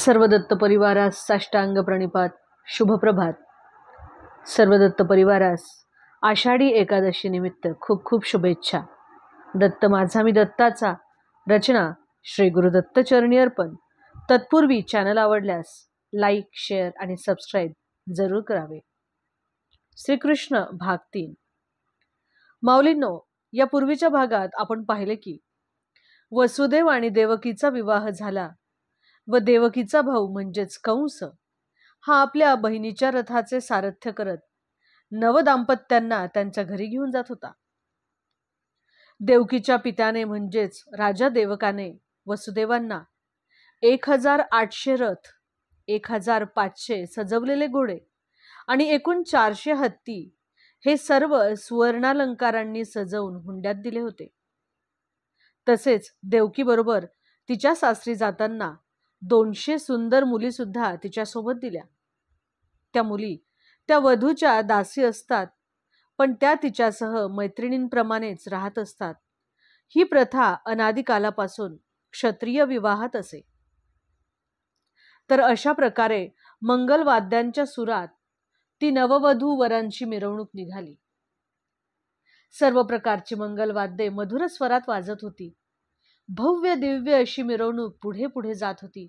सर्व दत्त परिवारास साष्टांग प्रणिपात. शुभप्रभात. सर्व दत्त परिवारास आषाढी एकादशी निमित्त खूप खूप शुभेच्छा. दत्त माझा मी दत्ताचा. रचना श्री गुरुदत्त चरणी अर्पण. तत्पूर्वी चॅनल आवडल्यास लाईक, शेअर आणि सबस्क्राईब जरूर करावे. श्रीकृष्ण भाग 3. माऊलींनो, या पूर्वीच्या भागात आपण पाहिले की वसुदेव आणि देवकीचा विवाह झाला व देवकीचा भाऊ म्हणजेच कंस हा आपल्या बहिणीच्या रथाचे सारथ्य करत नवदाम्पत्यांना त्यांच्या घरी घेऊन जात होता. देवकीच्या पित्याने म्हणजेच राजा देवकाने वसुदेवांना 1800 रथ, 1500 सजवलेले घोडे आणि एकूण 400 हत्ती हे सर्व सुवर्णालंकारांनी सजवून हुंड्यात दिले होते. तसेच देवकी बरोबर तिच्या सासरी जाताना 200 सुंदर मुली सुद्धा तिच्या सोबत दिल्या. त्या मुली त्या वधूच्या दासी असतात, पण त्या तिच्यासह मैत्रिणींप्रमाणेच राहत असतात. ही प्रथा अनादी कालापासून क्षत्रिय विवाहात असे. तर अशा प्रकारे मंगलवाद्यांच्या सुरात ती नववधू वरांची मिरवणूक निघाली. सर्व प्रकारची मंगलवाद्ये मधुर स्वरात वाजत होती. भव्य दिव्य अशी मिरवणूक पुढे पुढे जात होती.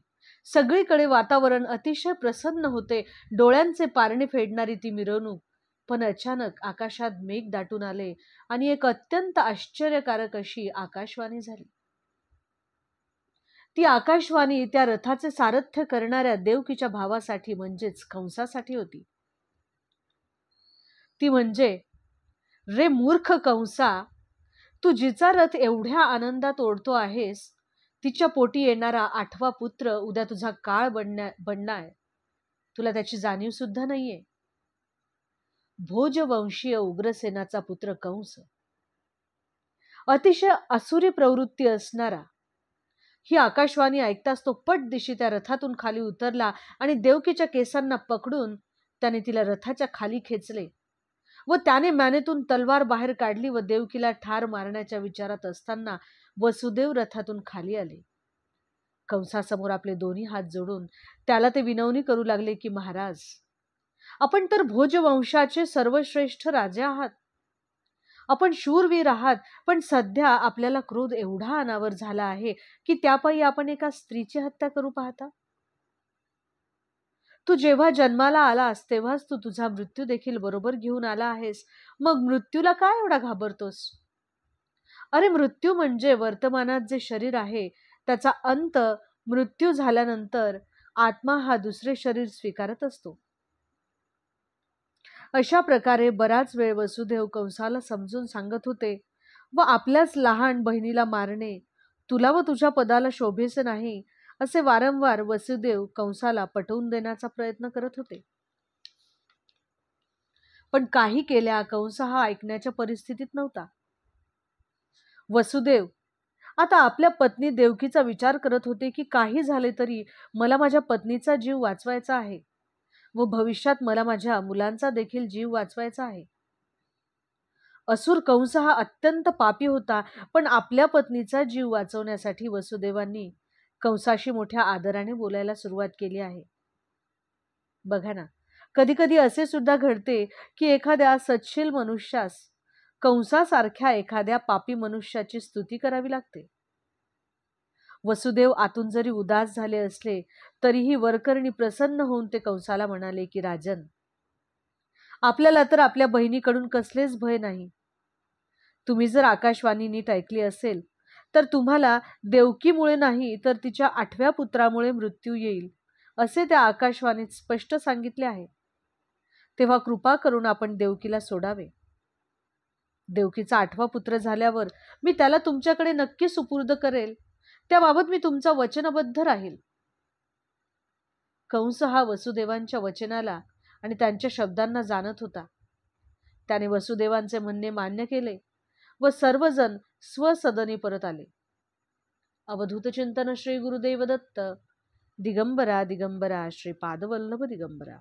सगळीकडे वातावरण अतिशय प्रसन्न होते. डोळ्यांचे पारणे फेडणारी ती मिरवणूक. पण अचानक आकाशात मेघ दाटून आले आणि एक अत्यंत आश्चर्यकारक अशी आकाशवाणी झाली. ती आकाशवाणी त्या रथाचे सारथ्य करणाऱ्या देवकीच्या भावासाठी म्हणजेच कंसासाठी होती. ती म्हणजे, रे मूर्ख कंसा, तू जिचा रथ एवढ्या आनंदात ओढतो आहेस, तिच्या पोटी येणारा 8वा पुत्र उद्या तुझा काळ बनणार. तुला त्याची जाणीव सुद्धा नाहीये. भोजवंशीय उग्रसेनाचा पुत्र कंस, अतिशय असुरी प्रवृत्ती असणारा. ही आकाशवाणी ऐकताच तो पटदिशी त्या रथातून खाली उतरला आणि देवकीच्या केसांना पकडून त्याने तिला रथाच्या खाली खेचले व त्याने मानेतून तलवार बाहेर काढली व देवकीला ठार मारण्याच्या विचारात असताना वसुदेव रथातून खाली आले. कंसासमोर आपले दोन्ही हात जोडून त्याला ते विनवणी करू लागले की, महाराज, आपण तर भोजवंशाचे सर्वश्रेष्ठ राजे आहात. आपण शूरवीर आहात, पण सध्या आपल्याला क्रोध एवढा अनावर झाला आहे की त्यापायी आपण एका स्त्रीची हत्या करू पाहता. तू जेव्हा जन्माला आलास तेव्हाच तू तुझा मृत्यू देखील बरोबर घेऊन आला आहेस. मग मृत्यूला काय एवढा घाबरतोस? अरे, मृत्यू म्हणजे वर्तमानात जे शरीर आहे त्याचा अंत. मृत्यू झाल्यानंतर आत्मा हा दुसरे शरीर स्वीकारत असतो. अशा प्रकारे बराच वेळ वसुदेव कंसाला समजून सांगत होते व आपल्याच लहान बहिणीला मारणे तुला व तुझ्या पदाला शोभेसे नाही असे वारंवार वसुदेव कंसाला पटवून देण्याचा प्रयत्न करत होते. पण काही केल्या कंस हा ऐकण्याच्या परिस्थितीत नव्हता. वसुदेव आता आपल्या पत्नी देवकीचा विचार करत होते की काही झाले तरी मला माझ्या पत्नीचा जीव वाचवायचा आहे व भविष्यात मला माझ्या मुलांचा देखील जीव वाचवायचा आहे. असुर कंस हा अत्यंत पापी होता, पण आपल्या पत्नीचा जीव वाचवण्यासाठी वसुदेवांनी कंसाशी मोठ्या आदराने बोलायला सुरुवात केली आहे. बघा ना, कधी कधी असे सुद्धा घडते की एखाद्या सच्छील मनुष्यास कंसासारख्या एखाद्या पापी मनुष्याची स्तुती करावी लागते. वसुदेव आतून जरी उदास झाले असले तरीही वरकरणी प्रसन्न होऊन ते कंसाला म्हणाले की, राजन, आपल्याला तर आपल्या बहिणीकडून कसलेच भय नाही. तुम्ही जर आकाशवाणी नीट ऐकली असेल तर तुम्हाला देवकीमुळे नाही तर तिच्या 8व्या पुत्रामुळे मृत्यू येईल असे त्या आकाशवाणीत स्पष्ट सांगितले आहे. तेव्हा कृपा करून आपण देवकीला सोडावे. देवकीचा 8वा पुत्र झाल्यावर मी त्याला तुमच्याकडे नक्की सुपूर्द करेल. त्याबाबत मी तुमचा वचनबद्ध राहील. कंस हा वसुदेवांच्या वचनाला आणि त्यांच्या शब्दांना जाणत होता. त्याने वसुदेवांचे म्हणणे मान्य केले व सर्वजण स्वसदनी परत आले. अवधूत चिंतन श्री गुरुदेव दत्त. दिगंबरा दिगंबरा श्री पादवल्लभ दिगंबरा.